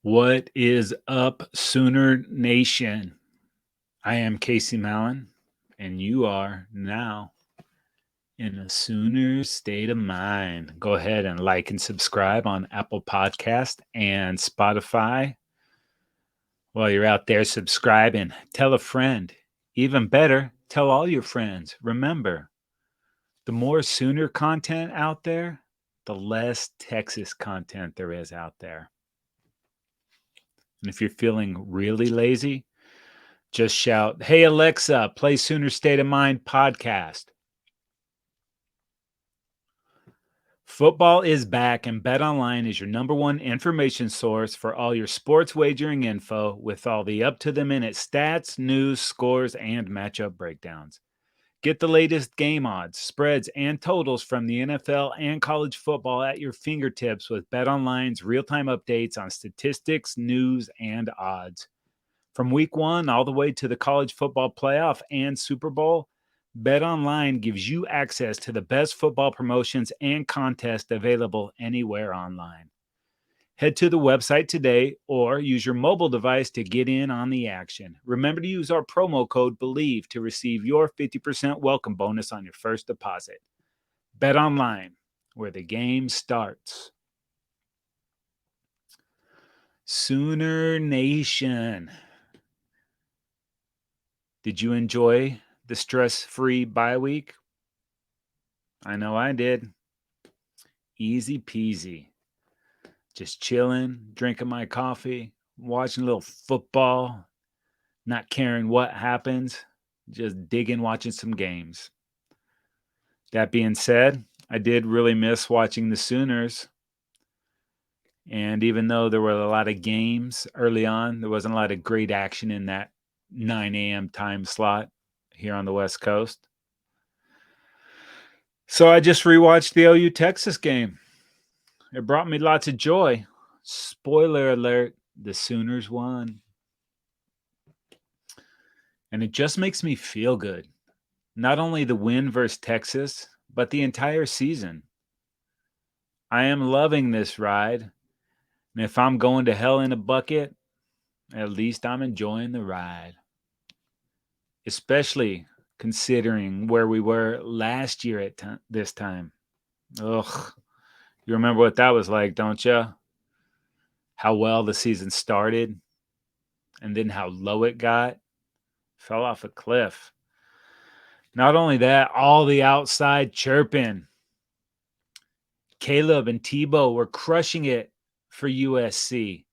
What is up, Sooner Nation? I am Casey Mallon, and you are now in a Sooner state of mind. Go ahead and like and subscribe on Apple Podcast and Spotify. While you're out there subscribing, tell a friend. Even better, tell all your friends. Remember, the more Sooner content out there, the less Texas content there is out there. And if you're feeling really lazy, just shout, "Hey, Alexa, play Sooner State of Mind podcast." Football is back, and BetOnline is your number one information source for all your sports wagering info with all the up to the minute stats, news, scores, and matchup breakdowns. Get the latest game odds, spreads, and totals from the NFL and college football at your fingertips with BetOnline's real time updates on statistics, news, and odds. From week 1 all the way to the college football playoff and Super Bowl, BetOnline gives you access to the best football promotions and contests available anywhere online. Head to the website today or use your mobile device to get in on the action. Remember to use our promo code BELIEVE to receive your 50% welcome bonus on your first deposit. BetOnline, where the game starts. Sooner Nation. Did you enjoy the stress-free bye week? I know I did. Easy peasy. Just chilling, drinking my coffee, watching a little football, not caring what happens, just digging, watching some games. That being said, I did really miss watching the Sooners. And even though there were a lot of games early on, there wasn't a lot of great action in that 9 a.m. time slot here on the West Coast. So I just rewatched the OU Texas game. It brought me lots of joy. Spoiler alert, the Sooners won. And it just makes me feel good. Not only the win versus Texas, but the entire season. I am loving this ride. And if I'm going to hell in a bucket, at least I'm enjoying the ride. Especially considering where we were last year at this time. Ugh. You remember what that was like, don't you? How well the season started and then how low it got. Fell off a cliff. Not only that, all the outside chirping. Caleb and Tebow were crushing it for USC.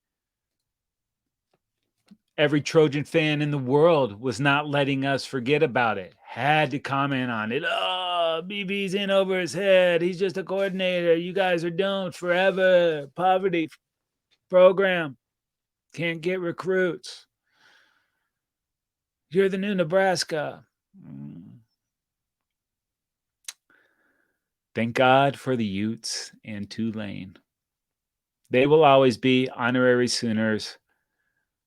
Every Trojan fan in the world was not letting us forget about it. Had to comment on it. Oh, BB's in over his head. He's just a coordinator. You guys are doomed forever. Poverty program. Can't get recruits. You're the new Nebraska. Thank God for the Utes and Tulane. They will always be honorary Sooners,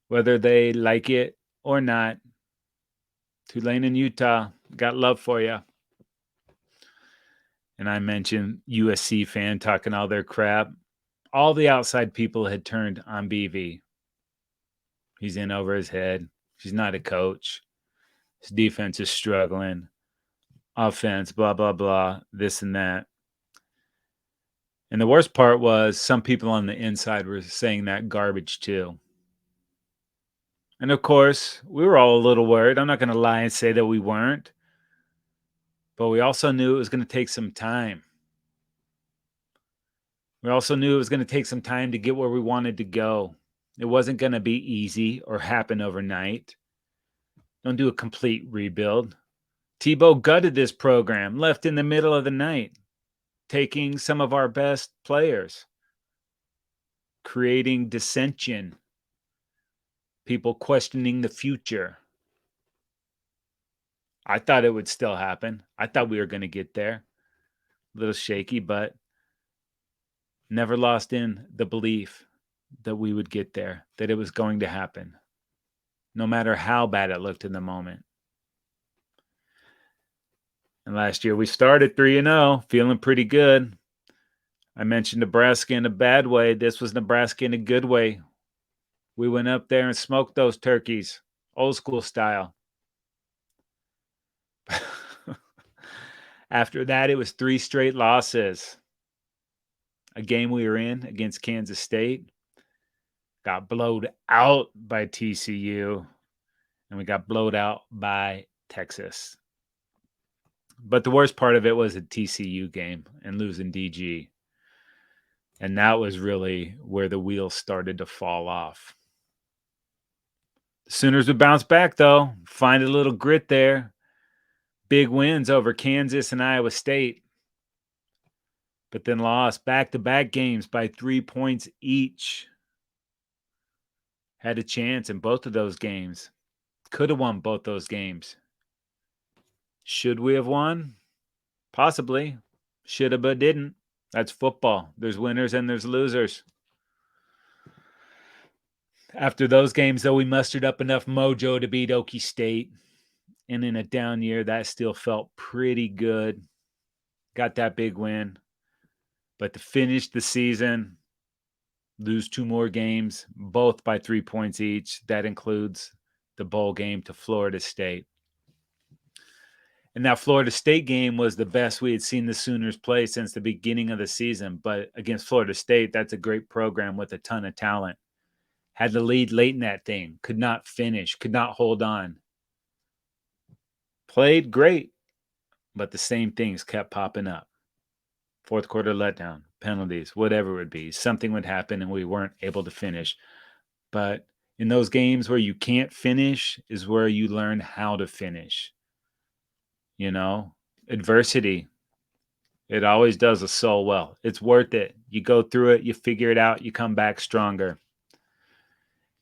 whether they like it or not. Tulane and Utah, got love for you. And I mentioned USC fan talking all their crap. All the outside people had turned on BV. He's in over his head. He's not a coach. His defense is struggling. Offense, blah, blah, blah, this and that. And the worst part was some people on the inside were saying that garbage too. And of course, we were all a little worried. I'm not going to lie and say that we weren't. But we also knew it was going to take some time. We also knew it was going to take some time to get where we wanted to go. It wasn't going to be easy or happen overnight. Don't do a complete rebuild. Tebow gutted this program, left in the middle of the night, taking some of our best players, creating dissension, people questioning the future. I thought it would still happen. I thought we were going to get there. A little shaky, but never lost in the belief that we would get there, that it was going to happen, no matter how bad it looked in the moment. And last year we started 3-0, feeling pretty good. I mentioned Nebraska in a bad way. This was Nebraska in a good way. We went up there and smoked those turkeys, old school style. After that, it was 3 straight losses. A game we were in against Kansas State, got blowed out by TCU, and we got blowed out by Texas. But the worst part of it was a TCU game and losing DG. And that was really where the wheels started to fall off. The Sooners would bounce back, though, find a little grit there. Big wins over Kansas and Iowa State, but then lost back-to-back games by 3 points each. Had a chance in both of those games. Could have won both those games. Should we have won? Possibly. Should have, but didn't. That's football. There's winners and there's losers. After those games, though, we mustered up enough mojo to beat Okie State. And in a down year, that still felt pretty good. Got that big win. But to finish the season, lose 2 more games, both by 3 points each. That includes the bowl game to Florida State. And that Florida State game was the best we had seen the Sooners play since the beginning of the season. But against Florida State, that's a great program with a ton of talent. Had the lead late in that thing, could not finish, could not hold on. Played great, but the same things kept popping up. Fourth quarter letdown, penalties, whatever it would be. Something would happen and we weren't able to finish. But in those games where you can't finish is where you learn how to finish. You know, adversity, it always does a soul well. It's worth it. You go through it, you figure it out, you come back stronger.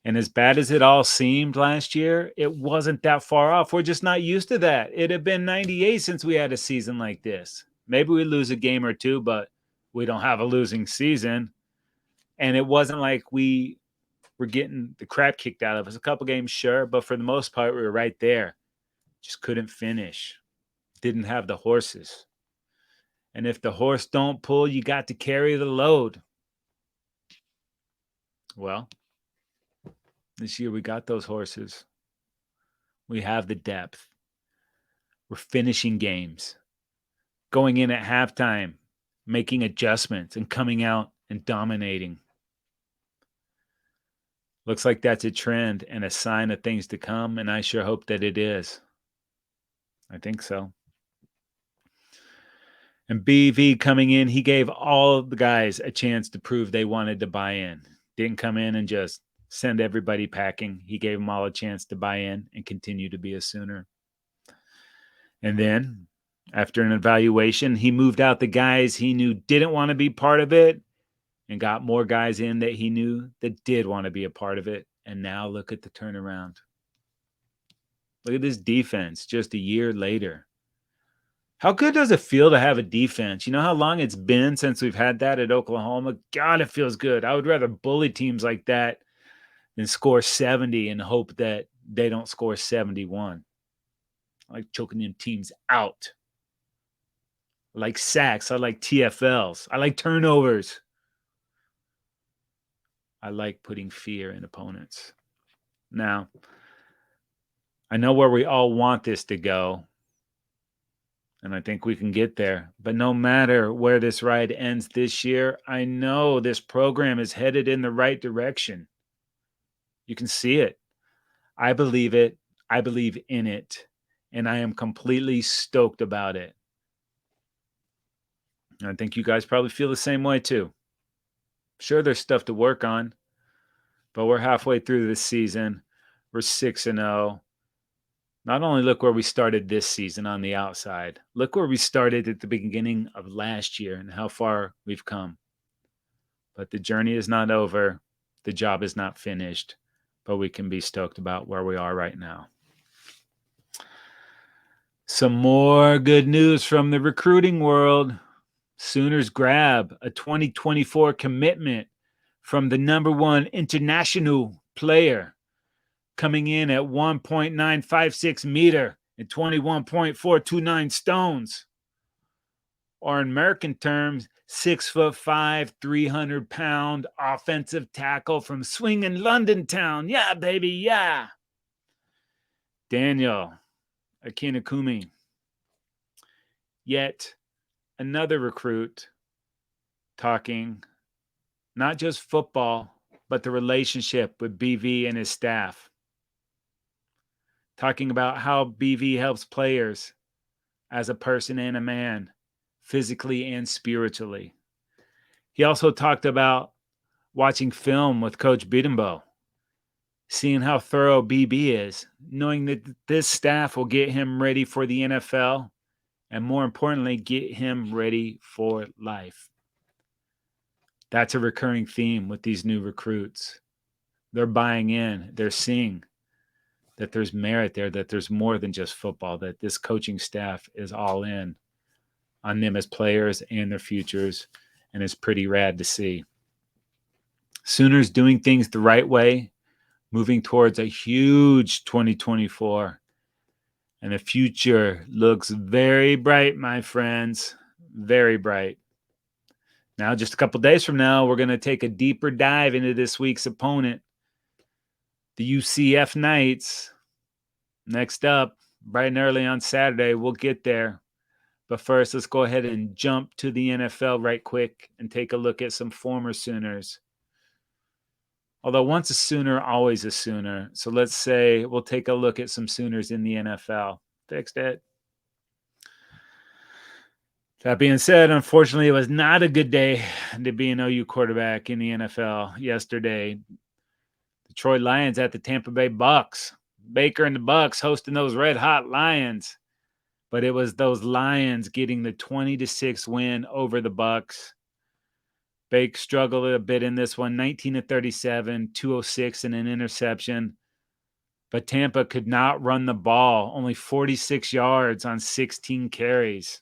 And as bad as it all seemed last year, it wasn't that far off. We're just not used to that. It had been 98 since we had a season like this. Maybe we lose a game or two, but we don't have a losing season. And it wasn't like we were getting the crap kicked out of us. A couple games, sure, but for the most part, we were right there. Just couldn't finish. Didn't have the horses. And if the horse don't pull, you got to carry the load. Well, this year we got those horses. We have the depth. We're finishing games. Going in at halftime, making adjustments and coming out and dominating. Looks like that's a trend and a sign of things to come, and I sure hope that it is. I think so. And BV coming in, he gave all of the guys a chance to prove they wanted to buy in. Didn't come in and just send everybody packing. He gave them all a chance to buy in and continue to be a Sooner. And then, after an evaluation, he moved out the guys he knew didn't want to be part of it and got more guys in that he knew that did want to be a part of it. And now look at the turnaround. Look at this defense just a year later. How good does it feel to have a defense? You know how long it's been since we've had that at Oklahoma? God, it feels good. I would rather bully teams like that than score 70 and hope that they don't score 71. I like choking them teams out. I like sacks. I like TFLs. I like turnovers. I like putting fear in opponents. Now, I know where we all want this to go, and I think we can get there. But no matter where this ride ends this year, I know this program is headed in the right direction. You can see it. I believe it. I believe in it. And I am completely stoked about it. And I think you guys probably feel the same way too. Sure, there's stuff to work on, but we're halfway through this season. We're 6-0. Not only look where we started this season on the outside, look where we started at the beginning of last year and how far we've come. But the journey is not over. The job is not finished, but we can be stoked about where we are right now. Some more good news from the recruiting world. Sooners grab a 2024 commitment from the number 1 international player, coming in at 1.956 meter and 21.429 stones. or in American terms, 6'5", 300-pound offensive tackle from swinging London town. Yeah, baby, yeah. Daniel Akinakumi. Yet another recruit talking not just football, but the relationship with BV and his staff. Talking about how BV helps players as a person and a man, physically and spiritually. He also talked about watching film with Coach Biddenbow, seeing how thorough BB is, knowing that this staff will get him ready for the NFL, and more importantly, get him ready for life. That's a recurring theme with these new recruits. They're buying in, they're seeing that there's merit there, that there's more than just football, that this coaching staff is all in on them as players and their futures, and it's pretty rad to see. Sooners doing things the right way, moving towards a huge 2024, and the future looks very bright, my friends, very bright. Now, just a couple days from now, we're going to take a deeper dive into this week's opponent, the UCF Knights. Next up, bright and early on Saturday, we'll get there. But first, let's go ahead and jump to the NFL right quick and take a look at some former Sooners. Although once a Sooner, always a Sooner. So let's say we'll take a look at some Sooners in the NFL. Fixed it. That being said, unfortunately, it was not a good day to be an OU quarterback in the NFL yesterday. Detroit Lions at the Tampa Bay Bucks. Baker and the Bucks hosting those red hot Lions. But it was those Lions getting the 20-6 win over the Bucks. Bake struggled a bit in this one, 19-37, 206 and an interception. But Tampa could not run the ball, only 46 yards on 16 carries.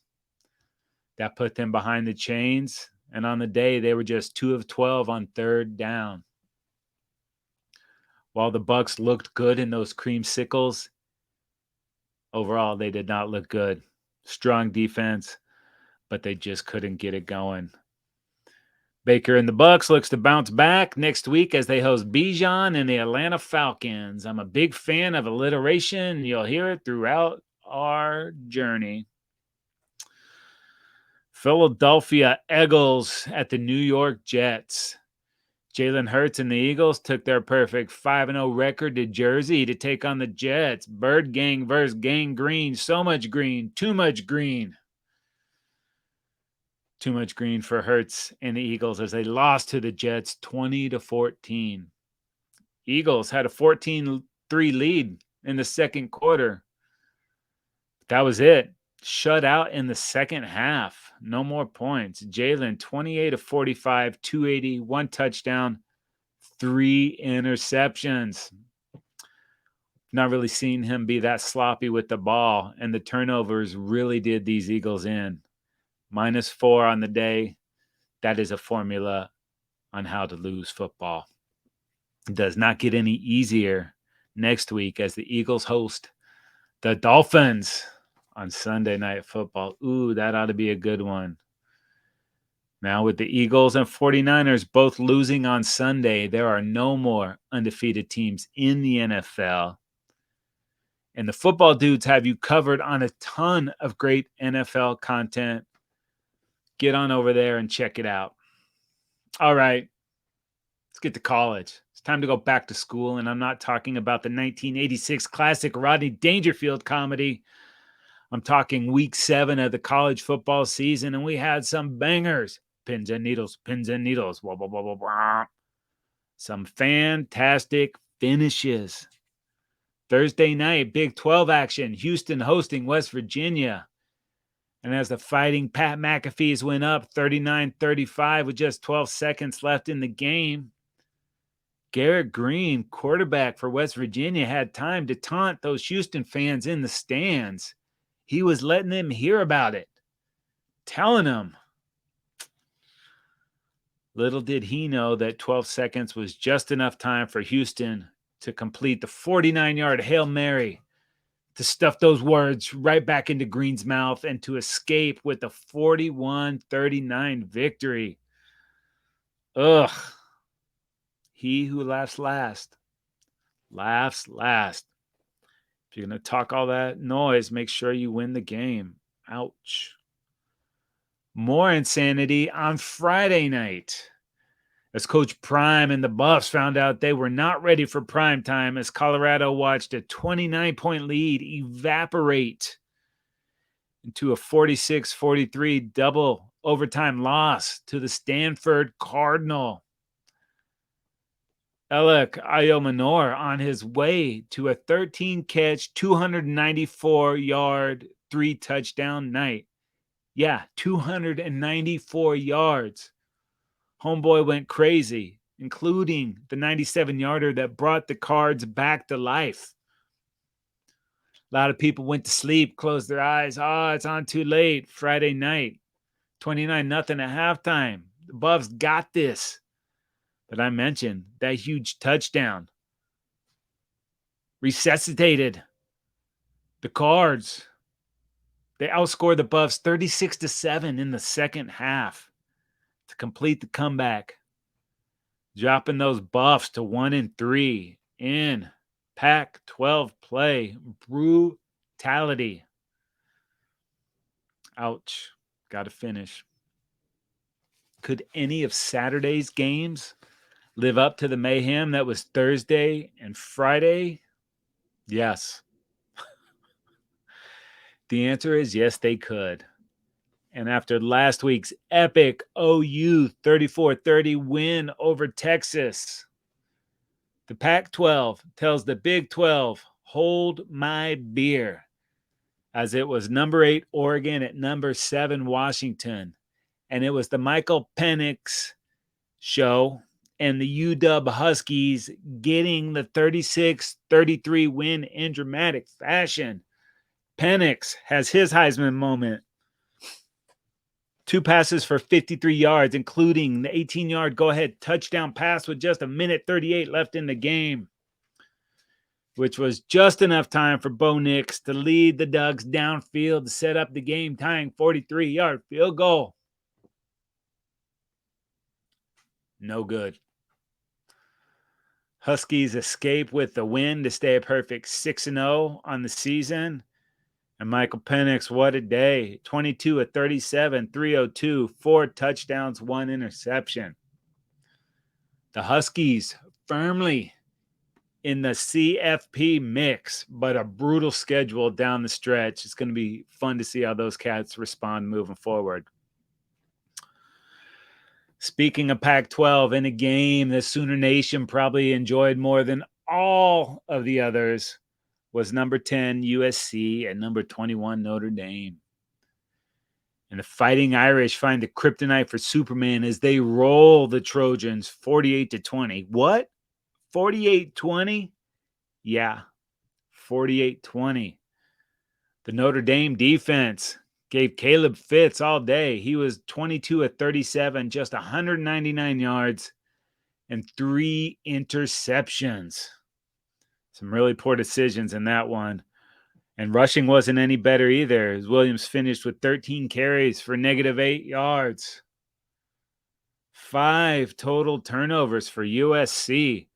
That put them behind the chains, and on the day, they were just 2 of 12 on third down. While the Bucks looked good in those creamsicles, overall, they did not look good. Strong defense, but they just couldn't get it going. Baker and the Bucks looks to bounce back next week as they host Bijan and the Atlanta Falcons. I'm a big fan of alliteration. You'll hear it throughout our journey. Philadelphia Eagles at the New York Jets. Jalen Hurts and the Eagles took their perfect 5-0 record to Jersey to take on the Jets. Bird Gang versus Gang Green. So much green. Too much green. Too much green for Hurts and the Eagles as they lost to the Jets 20-14. Eagles had a 14-3 lead in the second quarter. That was it. Shut out in the second half. No more points. Jalen, 28-45, 280, 1 touchdown, 3 interceptions. Not really seen him be that sloppy with the ball, and the turnovers really did these Eagles in. -4 on the day. That is a formula on how to lose football. It does not get any easier next week as the Eagles host the Dolphins on Sunday Night Football. Ooh, that ought to be a good one. Now with the Eagles and 49ers both losing on Sunday, there are no more undefeated teams in the NFL. And the football dudes have you covered on a ton of great NFL content. Get on over there and check it out. All right, let's get to college. It's time to go back to school, and I'm not talking about the 1986 classic Rodney Dangerfield comedy. I'm talking week 7 of the college football season, and we had some bangers. Pins and needles, pins and needles. Blah, blah, blah, blah, blah. Some fantastic finishes. Thursday night, Big 12 action. Houston hosting West Virginia. And as the Fighting Pat McAfees went up 39-35 with just 12 seconds left in the game, Garrett Green, quarterback for West Virginia, had time to taunt those Houston fans in the stands. He was letting them hear about it, telling them. Little did he know that 12 seconds was just enough time for Houston to complete the 49-yard Hail Mary to stuff those words right back into Green's mouth and to escape with a 41-39 victory. Ugh. He who laughs last laughs last. If you're going to talk all that noise, make sure you win the game. Ouch. More insanity on Friday night, as Coach Prime and the Buffs found out they were not ready for prime time as Colorado watched a 29-point lead evaporate into a 46-43 double overtime loss to the Stanford Cardinal. Alek Ayomanor on his way to a 13-catch, 294-yard, 3-touchdown night. Yeah, 294 yards. Homeboy went crazy, including the 97-yarder that brought the Cards back to life. A lot of people went to sleep, closed their eyes. Oh, it's on too late. Friday night, 29-0 at halftime. The Buffs got this. But I mentioned that huge touchdown resuscitated the Cards. They outscored the Buffs 36-7 in the second half to complete the comeback, dropping those Buffs to 1-3 in Pac-12 play. Brutality. Ouch. Got to finish. Could any of Saturday's games live up to the mayhem that was Thursday and Friday? Yes. The answer is yes, they could. And after last week's epic OU 34-30 win over Texas, the Pac-12 tells the Big 12, hold my beer, as it was number 8 Oregon at number 7 Washington. And it was the Michael Penix show and the UW Huskies getting the 36-33 win in dramatic fashion. Penix has his Heisman moment. 2 passes for 53 yards, including the 18-yard go-ahead touchdown pass with just 1:38 left in the game, which was just enough time for Bo Nix to lead the Ducks downfield to set up the game-tying 43-yard field goal. No good. Huskies escape with the win to stay a perfect 6-0 on the season. And Michael Penix, what a day. 22-37, 302, 4 touchdowns, 1 interception. The Huskies firmly in the CFP mix, but a brutal schedule down the stretch. It's going to be fun to see how those Cats respond moving forward. Speaking of Pac-12, in a game that Sooner Nation probably enjoyed more than all of the others, was number 10 USC and number 21 Notre Dame. And the Fighting Irish find the kryptonite for Superman as they roll the Trojans 48-20. What? 48-20? Yeah, 48-20. The Notre Dame defense gave Caleb Fitz all day. He was 22-37, just 199 yards and 3 interceptions. Some really poor decisions in that one. And rushing wasn't any better either, as Williams finished with 13 carries for -8 yards. 5 total turnovers for USC.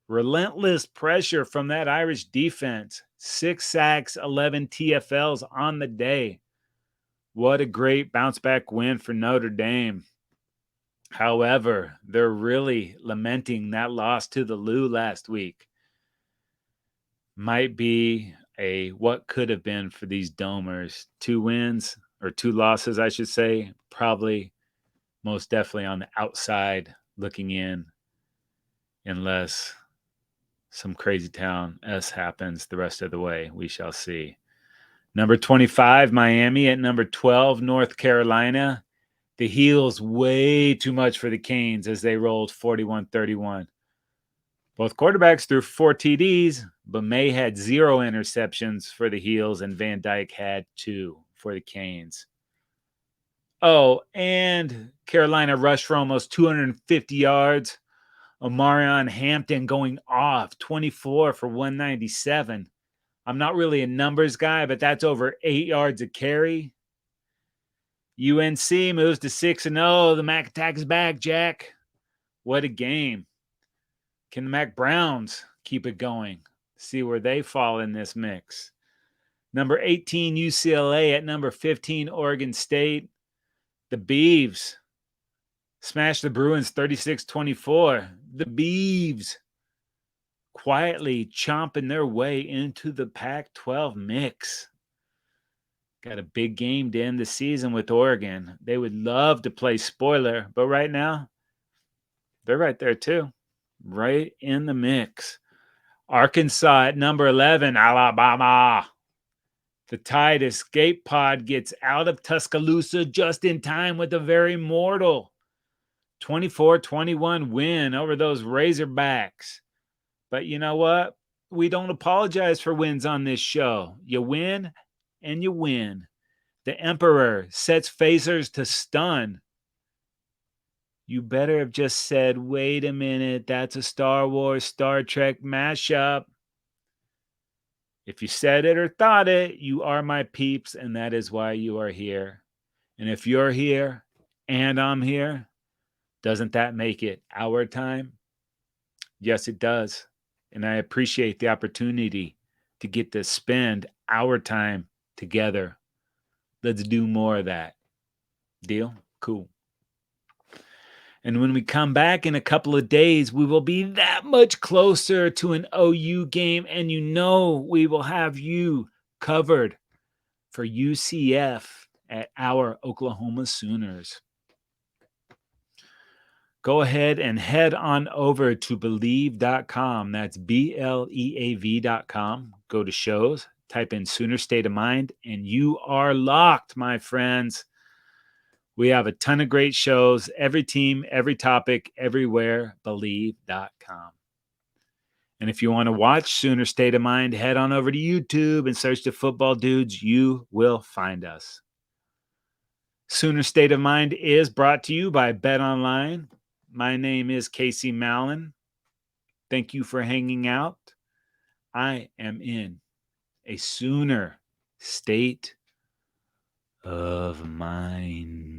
Relentless pressure from that Irish defense. 6 sacks, 11 TFLs on the day. What a great bounce-back win for Notre Dame. However, they're really lamenting that loss to the Lou last week. Might be a what could have been for these Domers. 2 wins, or 2 losses, I should say. Probably, most definitely on the outside looking in, unless some crazy town S happens the rest of the way. We shall see. Number 25, Miami at number 12, North Carolina. The Heels way too much for the Canes as they rolled 41-31. Both quarterbacks threw 4 TDs, but May had 0 interceptions for the Heels and Van Dyke had 2 for the Canes. Oh, and Carolina rushed for almost 250 yards. Omarion Hampton going off, 24 for 197. I'm not really a numbers guy, but that's over 8 yards a carry. UNC moves to 6-0. The Mac Attack is back, Jack. What a game. Can the Mac Browns keep it going? See where they fall in this mix. Number 18, UCLA at number 15, Oregon State. The Beavs smashed the Bruins 36-24. The Beavs quietly chomping their way into the Pac-12 mix. Got a big game to end the season with Oregon. They would love to play spoiler, but right now, they're right there too. Right in the mix. Arkansas at number 11, Alabama. The Tide Escape Pod gets out of Tuscaloosa just in time with a very mortal 24-21 win over those Razorbacks. But you know what? We don't apologize for wins on this show. You win and you win. The Emperor sets phasers to stun. You better have just said, wait a minute, that's a Star Wars, Star Trek mashup. If you said it or thought it, you are my peeps, and that is why you are here. And if you're here and I'm here, doesn't that make it our time? Yes, it does. And I appreciate the opportunity to get to spend our time together. Let's do more of that. Deal? Cool. And when we come back in a couple of days, we will be that much closer to an OU game. And you know we will have you covered for UCF at our Oklahoma Sooners. Go ahead and head on over to Bleav.com. That's BLEAV.com. Go to shows, type in Sooner State of Mind, and you are locked, my friends. We have a ton of great shows, every team, every topic, everywhere, Bleav.com. And if you want to watch Sooner State of Mind, head on over to YouTube and search the Football Dudes. You will find us. Sooner State of Mind is brought to you by BetOnline. My name is Casey Mallon. Thank you for hanging out. I am in a Sooner State of Mind.